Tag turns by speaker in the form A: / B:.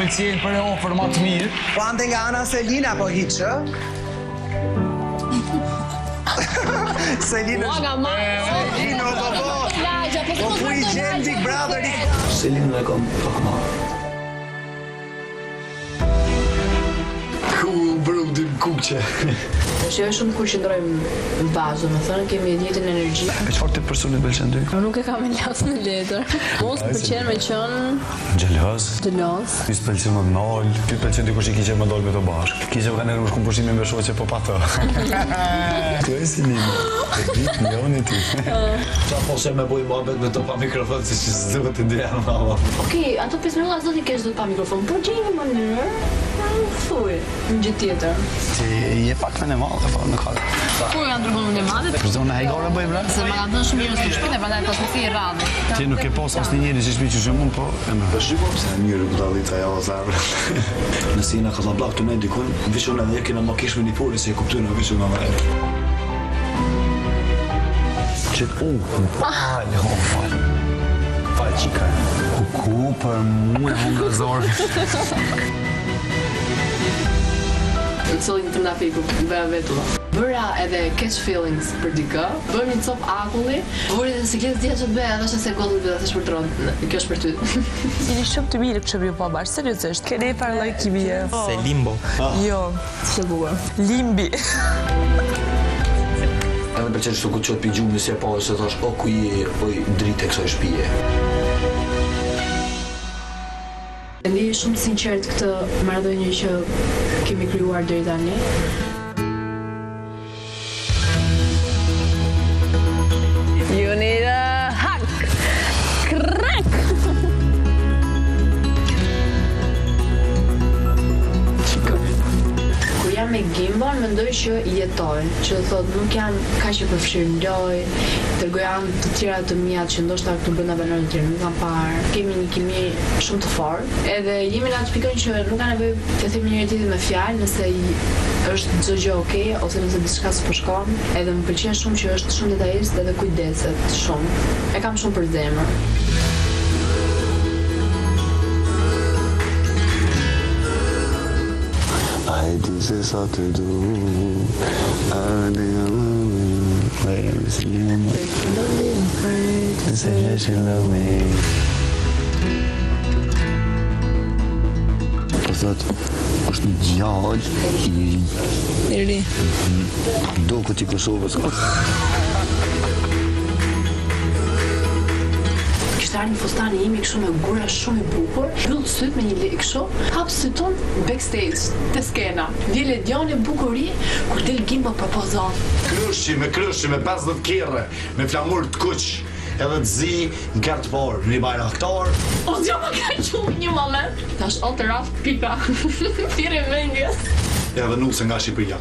A: pëlqejnë për e ofër më të mirë.
B: Po ande nga ana Selina po hiç, ë? Selina. Selina po ku i gjen Big Brother?
C: Selina e kam pak më. Ku bërëm dy kuqe.
D: Që jo shumë kur qëndrojmë në bazë, më thënë, kemi e njëjtën energji.
C: E çfarë të personit pëlqen ty?
D: Nuk e kam e las në letër. Mos pëlqen me qenë
C: Xheloz.
D: xheloz.
C: Ti s'pëlqen më nol, ti pëlqen dikush i kiqe më dol me të bashk. Kiqe kanë rrush ku pushime me shoqe po pa të. Tu e si limë. E dit milioni ti. Qa poshe me boj mohabet me të pa mikrofon si që s'duhet të ndjeja mama.
D: Okej, ato 5 minuta s'do t'i kesh do të pa mikrofon, por gjej një mënyrë, thuj, në gjë tjetër.
C: Ti je pak me në madhe, po në kare.
D: Ku janë ndërkohë në madhe?
C: Për zonë hajgore bëj bra?
D: Se ma ka dhënë shumë njerëz të shpinë, prandaj pas mos i radhë.
C: Ti nuk e pos asnjë njeri që shpi që shumë mund, po e më. Për shiko pse mirë budallita ja o zarë. Nëse jena Kazabllak të ne dikun, vishon edhe kena më kish me një puri se e kuptojnë vishon nga më. Qëtë Falë qika. Kuku për mu e nga zorë.
D: Në cëllin të ndafiku, bëja vetu. Bëra edhe catch feelings për dikë, bëjmë një cop akulli, vuri dhe siklet dhja që të bëja, edhe është se godhët dhe të shpërtronë, kjo është për ty.
E: Jeni shumë të mirë kështë bëju po bashkë, seriosisht. Keni par lloj kimie.
A: Se limbo.
E: Jo,
D: Që bukur.
E: limbi.
C: Edhe më pëlqen çto ku çot pi gjumë se po se thash o ku je oj dritë kësaj shtëpie.
D: Ndi shumë sinqert këtë marrëdhënie që kemi krijuar deri tani.
E: You need a hug. Crack.
D: Kur jam me gimbal, mendoj që jetoj, që do thotë nuk jam kaq e përfshirë, tregoj anë të tjera të mia që ndoshta këtu brenda banorëve të tjerë nuk kam parë. Kemi një kimi shumë të fortë, edhe jemi në atë pikën që nuk ka nevojë të themi njëri tjetrit me fjalë nëse është çdo gjë okay ose nëse diçka s'po shkon, edhe më pëlqen shumë që është shumë detajist edhe kujdeset shumë. E kam shumë për zemër.
C: I do se sa të du. Po thot, është një gjallë
E: I ri.
C: do këtë i Kosovës.
D: Kishte një fustani imi kështu me gura shumë i bukur, hyll syt me një lekë kështu, hap syton backstage te skena. Vjen Ledioni bukuri kur del gimbal propozon.
C: Kryshi me 50 kerre, me flamur të kuq, edhe të zi, në kartë parë, një bajraktar.
D: O zjo më ka qumë një moment. Tash o të raft pika. Thire mendjes.
C: Edhe nuse nga Shqipëria.